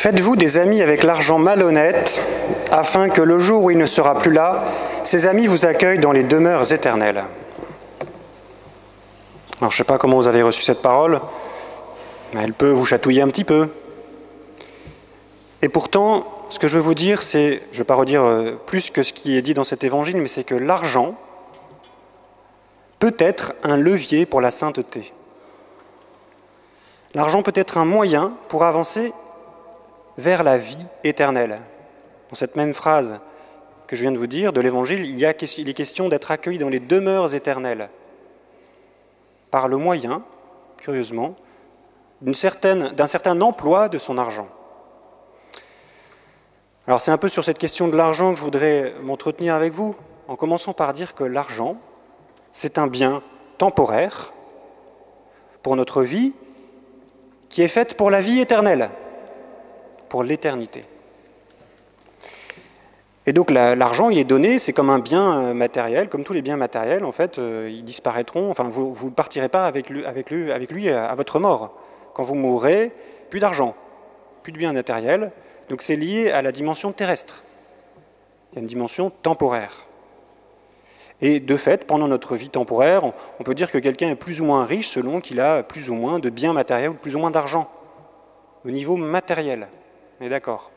Faites-vous des amis avec l'argent malhonnête, afin que le jour où il ne sera plus là, ces amis vous accueillent dans les demeures éternelles. Alors je ne sais pas comment vous avez reçu cette parole, mais elle peut vous chatouiller un petit peu. Et pourtant, ce que je veux vous dire, c'est, je ne vais pas redire plus que ce qui est dit dans cet évangile, mais c'est que l'argent peut être un levier pour la sainteté. L'argent peut être un moyen pour avancer vers la vie éternelle. Dans cette même phrase que je viens de vous dire de l'Évangile, il est question d'être accueilli dans les demeures éternelles par le moyen, curieusement, d'un certain emploi de son argent. Alors c'est un peu sur cette question de l'argent que je voudrais m'entretenir avec vous, en commençant par dire que l'argent, c'est un bien temporaire pour notre vie qui est faite pour la vie éternelle, pour l'éternité. Et donc l'argent, il est donné, c'est comme un bien matériel, comme tous les biens matériels, en fait, ils disparaîtront, enfin vous ne partirez pas avec lui à votre mort. Quand vous mourrez, plus d'argent, plus de biens matériels, donc c'est lié à la dimension terrestre. Il y a une dimension temporaire. Et de fait, pendant notre vie temporaire, on peut dire que quelqu'un est plus ou moins riche selon qu'il a plus ou moins de biens matériels ou plus ou moins d'argent, au niveau matériel. On est d'accord ?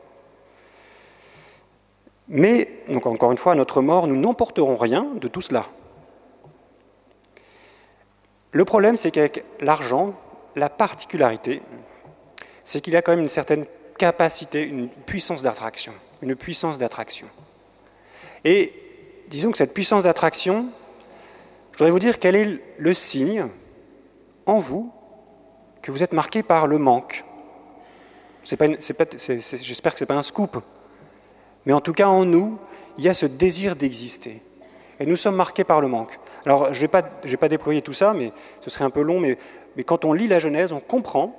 Mais, donc encore une fois, à notre mort, nous n'emporterons rien de tout cela. Le problème, c'est qu'avec l'argent, la particularité, c'est qu'il a quand même une certaine capacité, une puissance d'attraction. Et disons que cette puissance d'attraction, je voudrais vous dire quel est le signe en vous que vous êtes marqué par le manque. J'espère que ce n'est pas un scoop. Mais en tout cas, en nous, il y a ce désir d'exister. Et nous sommes marqués par le manque. Alors, je vais pas déployer tout ça, mais ce serait un peu long, mais quand on lit la Genèse, on comprend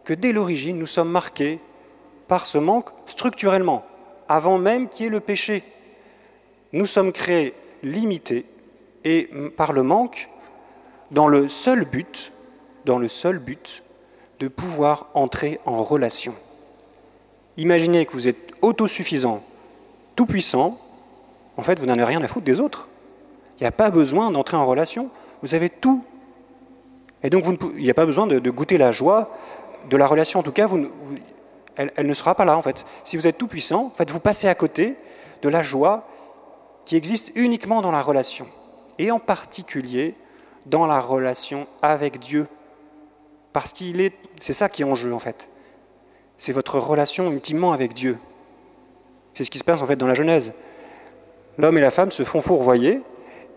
que dès l'origine, nous sommes marqués par ce manque structurellement, avant même qu'il y ait le péché. Nous sommes créés limités, et par le manque, dans le seul but de pouvoir entrer en relation. Imaginez que vous êtes autosuffisant, tout-puissant, en fait, vous n'en avez rien à foutre des autres. Il n'y a pas besoin d'entrer en relation, vous avez tout. Et donc, il n'y a pas besoin de goûter la joie de la relation. En tout cas, elle ne sera pas là, en fait. Si vous êtes tout-puissant, en fait, vous passez à côté de la joie qui existe uniquement dans la relation, et en particulier dans la relation avec Dieu. Parce c'est ça qui est en jeu, en fait. C'est votre relation ultimement avec Dieu. C'est ce qui se passe en fait dans la Genèse. L'homme et la femme se font fourvoyer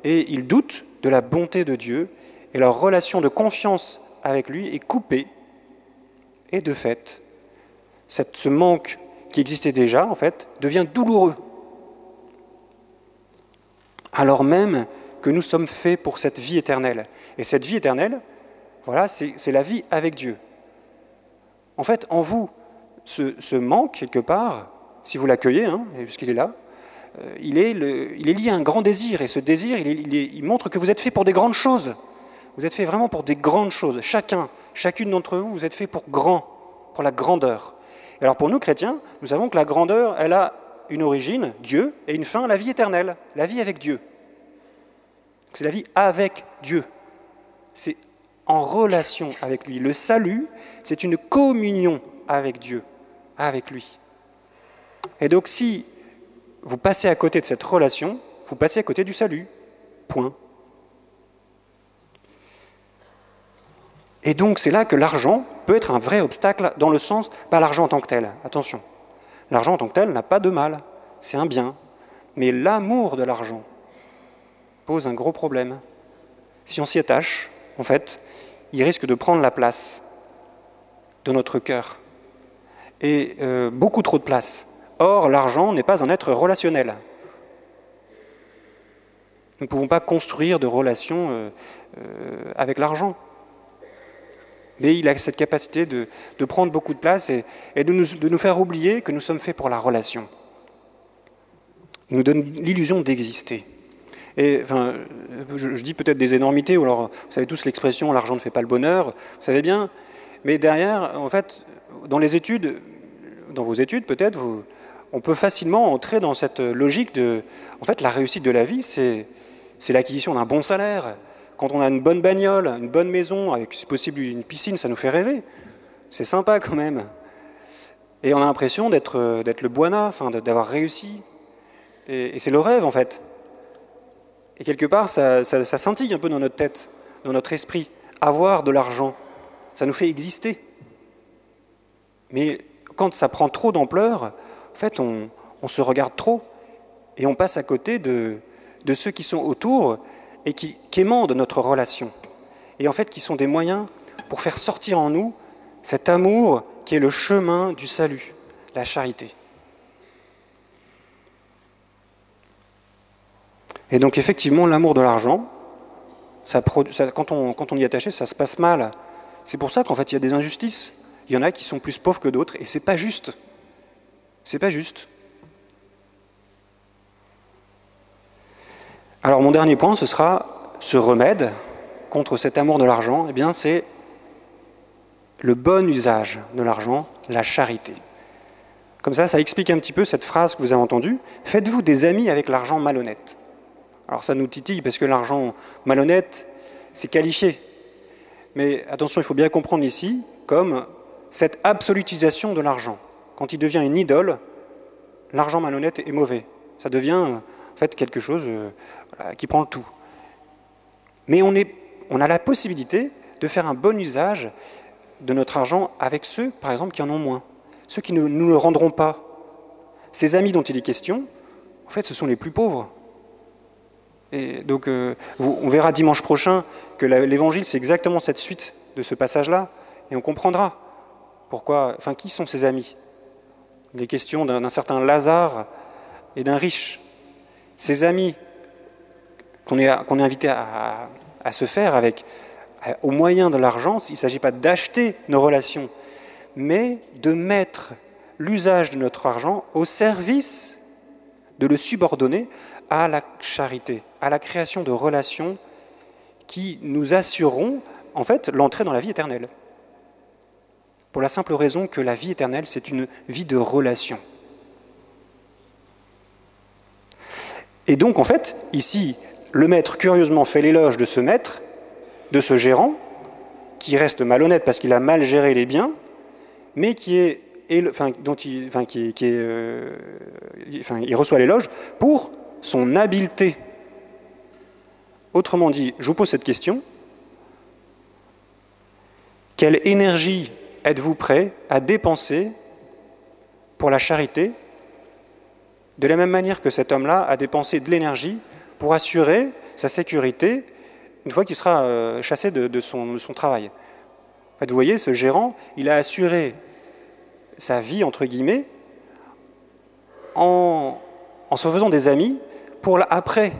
et ils doutent de la bonté de Dieu et leur relation de confiance avec lui est coupée. Et de fait, ce manque qui existait déjà, en fait, devient douloureux. Alors même que nous sommes faits pour cette vie éternelle. Et cette vie éternelle, voilà, c'est la vie avec Dieu. En fait, en vous, ce manque, quelque part, si vous l'accueillez, puisqu'il est là, il est lié à un grand désir. Et ce désir, il montre que vous êtes fait pour des grandes choses. Vous êtes fait vraiment pour des grandes choses. Chacune d'entre vous, vous êtes fait pour la grandeur. Et alors pour nous, chrétiens, nous savons que la grandeur, elle a une origine, Dieu, et une fin, la vie éternelle, la vie avec Dieu. C'est la vie avec Dieu. C'est en relation avec lui. Le salut, c'est une communion avec Dieu, avec lui. Et donc si vous passez à côté de cette relation, vous passez à côté du salut. Point. Et donc c'est là que l'argent peut être un vrai obstacle dans le sens, pas l'argent en tant que tel, attention. L'argent en tant que tel n'a pas de mal, c'est un bien. Mais l'amour de l'argent pose un gros problème. Si on s'y attache, en fait, il risque de prendre la place de notre cœur. Et beaucoup trop de place. Or, l'argent n'est pas un être relationnel. Nous ne pouvons pas construire de relations avec l'argent. Mais il a cette capacité de prendre beaucoup de place et de nous faire oublier que nous sommes faits pour la relation. Il nous donne l'illusion d'exister. Et enfin, je dis peut-être des énormités, ou alors vous savez tous l'expression « l'argent ne fait pas le bonheur », vous savez bien, mais derrière, en fait, dans les études, dans vos études, peut-être, on peut facilement entrer dans cette logique de... En fait, la réussite de la vie, c'est l'acquisition d'un bon salaire. Quand on a une bonne bagnole, une bonne maison, avec, si possible, une piscine, ça nous fait rêver. C'est sympa quand même. Et on a l'impression d'être le buana, enfin, d'avoir réussi. Et c'est le rêve, en fait. Et quelque part, ça scintille un peu dans notre tête, dans notre esprit. Avoir de l'argent, ça nous fait exister. Mais quand ça prend trop d'ampleur, en fait, on se regarde trop et on passe à côté de ceux qui sont autour et qui émandent de notre relation. Et en fait, qui sont des moyens pour faire sortir en nous cet amour qui est le chemin du salut, la charité. Et donc, effectivement, l'amour de l'argent, quand on y est attaché, ça se passe mal. C'est pour ça qu'en fait, il y a des injustices. Il y en a qui sont plus pauvres que d'autres, et c'est pas juste. C'est pas juste. Alors mon dernier point, ce sera ce remède contre cet amour de l'argent, eh bien c'est le bon usage de l'argent, la charité. Comme ça explique un petit peu cette phrase que vous avez entendue. Faites-vous des amis avec l'argent malhonnête. Alors ça nous titille parce que l'argent malhonnête, c'est qualifié. Mais attention, il faut bien comprendre ici comme cette absolutisation de l'argent. Quand il devient une idole, l'argent malhonnête est mauvais. Ça devient en fait quelque chose qui prend le tout. Mais on a la possibilité de faire un bon usage de notre argent avec ceux, par exemple, qui en ont moins. Ceux qui ne nous le rendront pas. Ces amis dont il est question, en fait, ce sont les plus pauvres. Et donc, on verra dimanche prochain que l'Évangile, c'est exactement cette suite de ce passage-là, et on comprendra pourquoi, enfin, qui sont ces amis. Il est question d'un certain Lazare et d'un riche. Ces amis qu'on est invité à se faire au moyen de l'argent, il ne s'agit pas d'acheter nos relations, mais de mettre l'usage de notre argent au service, de le subordonner à la charité, à la création de relations qui nous assureront en fait l'entrée dans la vie éternelle. Pour la simple raison que la vie éternelle, c'est une vie de relation. Et donc, en fait, ici, le maître, curieusement, fait l'éloge de ce maître, de ce gérant, qui reste malhonnête parce qu'il a mal géré les biens, mais il reçoit l'éloge pour son habileté. Autrement dit, je vous pose cette question, quelle énergie êtes-vous prêt à dépenser pour la charité, de la même manière que cet homme-là a dépensé de l'énergie pour assurer sa sécurité une fois qu'il sera chassé de son travail. En fait, vous voyez, ce gérant, il a assuré sa vie, entre guillemets, en se faisant des amis pour après,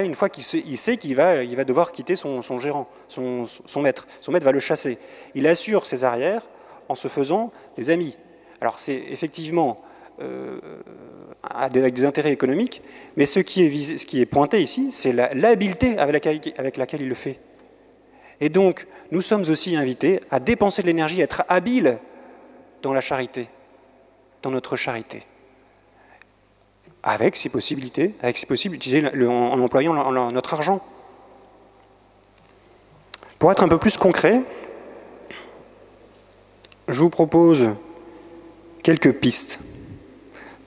une fois qu'il sait qu'il va devoir quitter son gérant, son maître. Son maître va le chasser. Il assure ses arrières en se faisant des amis. Alors c'est effectivement avec des intérêts économiques, mais ce qui est pointé ici, c'est l'habileté avec laquelle il le fait. Et donc, nous sommes aussi invités à dépenser de l'énergie, à être habiles dans la charité, dans notre charité. Avec, si possible, utiliser en employant notre argent. Pour être un peu plus concret, je vous propose quelques pistes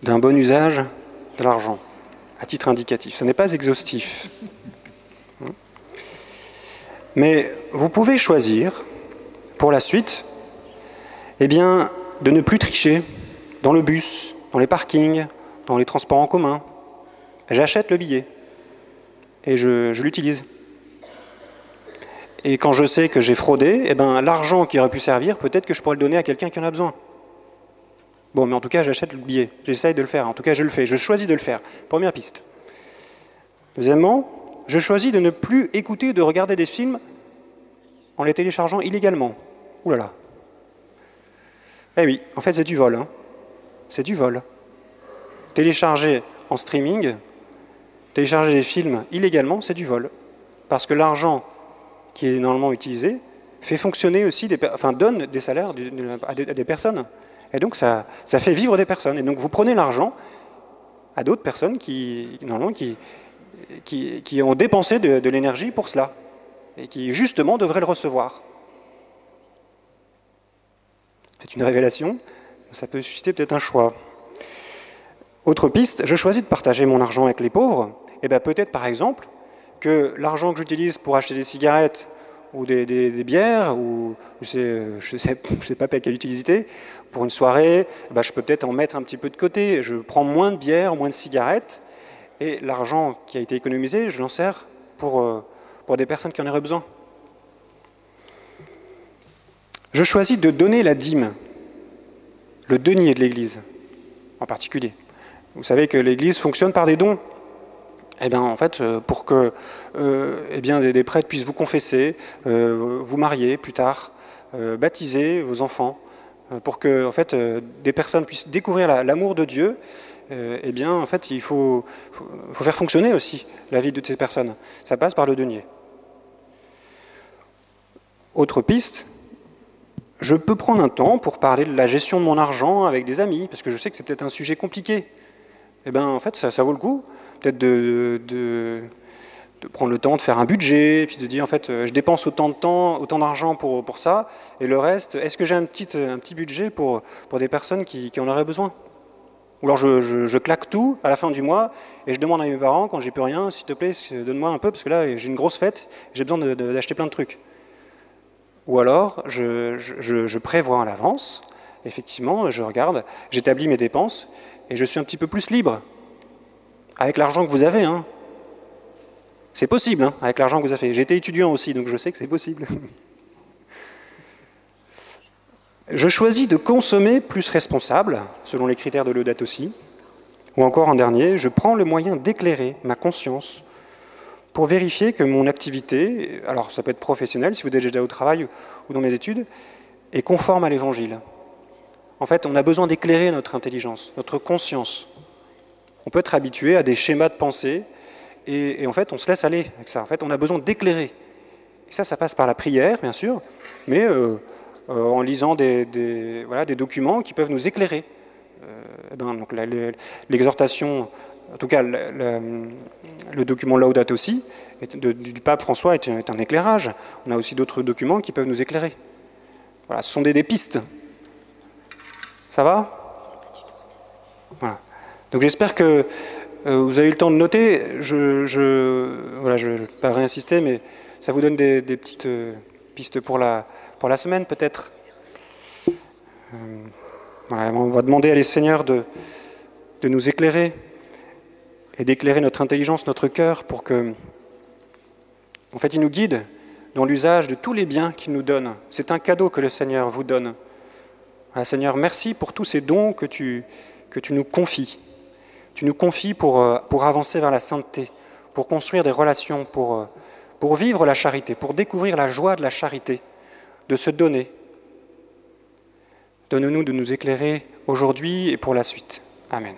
d'un bon usage de l'argent, à titre indicatif. Ce n'est pas exhaustif. Mais vous pouvez choisir, pour la suite, eh bien, de ne plus tricher dans le bus, dans les parkings, dans les transports en commun. J'achète le billet et je l'utilise. Et quand je sais que j'ai fraudé, eh ben, l'argent qui aurait pu servir, peut-être que je pourrais le donner à quelqu'un qui en a besoin. Bon, mais en tout cas, j'achète le billet. J'essaye de le faire. En tout cas, je le fais. Je choisis de le faire. Première piste. Deuxièmement, je choisis de ne plus écouter, de regarder des films en les téléchargeant illégalement. Ouh là là. Eh oui, en fait, c'est du vol. Hein. C'est du vol. Télécharger en streaming, télécharger des films illégalement, c'est du vol. Parce que l'argent qui est normalement utilisé fait fonctionner aussi, donne des salaires à des personnes. Et donc ça fait vivre des personnes. Et donc vous prenez l'argent à d'autres personnes qui, normalement, qui ont dépensé de l'énergie pour cela, et qui justement devraient le recevoir. C'est une révélation, ça peut susciter peut-être un choix. Autre piste, je choisis de partager mon argent avec les pauvres, et bien peut-être par exemple que l'argent que j'utilise pour acheter des cigarettes ou des bières, ou je sais pas quelle utilité, pour une soirée, je peux peut-être en mettre un petit peu de côté, je prends moins de bières, moins de cigarettes, et l'argent qui a été économisé, je l'en sers pour des personnes qui en auraient besoin. Je choisis de donner la dîme, le denier de l'Église en particulier. Vous savez que l'Église fonctionne par des dons. Eh bien, en fait, pour que des prêtres puissent vous confesser, vous marier plus tard, baptiser vos enfants, pour que en fait, des personnes puissent découvrir l'amour de Dieu, en fait, il faut faire fonctionner aussi la vie de ces personnes. Ça passe par le denier. Autre piste, je peux prendre un temps pour parler de la gestion de mon argent avec des amis, parce que je sais que c'est peut-être un sujet compliqué. Eh bien, en fait, ça vaut le coup, peut-être de prendre le temps de faire un budget, et puis de dire, en fait, je dépense autant de temps, autant d'argent pour ça, et le reste, est-ce que j'ai un petit budget pour des personnes qui en auraient besoin? Ou alors je claque tout à la fin du mois, et je demande à mes parents, quand j'ai plus rien, s'il te plaît, donne-moi un peu, parce que là, j'ai une grosse fête, j'ai besoin d'acheter plein de trucs. Ou alors, je prévois à l'avance, effectivement, je regarde, j'établis mes dépenses, et je suis un petit peu plus libre, avec l'argent que vous avez. Hein. C'est possible, hein, avec l'argent que vous avez. J'ai été étudiant aussi, donc je sais que c'est possible. Je choisis de consommer plus responsable, selon les critères de Laudato Si. Ou encore, en dernier, je prends le moyen d'éclairer ma conscience pour vérifier que mon activité, alors ça peut être professionnel, si vous êtes déjà au travail ou dans mes études, est conforme à l'Évangile. En fait, on a besoin d'éclairer notre intelligence, notre conscience. On peut être habitué à des schémas de pensée, et en fait, on se laisse aller avec ça. En fait, on a besoin d'éclairer. Et ça passe par la prière, bien sûr, mais en lisant des documents qui peuvent nous éclairer. Donc l'exhortation, en tout cas le document Laudato Si du pape François est un éclairage. On a aussi d'autres documents qui peuvent nous éclairer. Voilà, ce sont des pistes. Ça va? Voilà. Donc j'espère que vous avez eu le temps de noter. Je ne vais pas réinsister, mais ça vous donne des petites pistes pour la semaine peut-être. On va demander à les seigneurs de nous éclairer et d'éclairer notre intelligence, notre cœur, pour que, en fait, ils nous guident dans l'usage de tous les biens qu'il nous donne. C'est un cadeau que le Seigneur vous donne. Voilà, Seigneur, merci pour tous ces dons que tu nous confies. Tu nous confies pour avancer vers la sainteté, pour construire des relations, pour vivre la charité, pour découvrir la joie de la charité, de se donner. Donne-nous de nous éclairer aujourd'hui et pour la suite. Amen.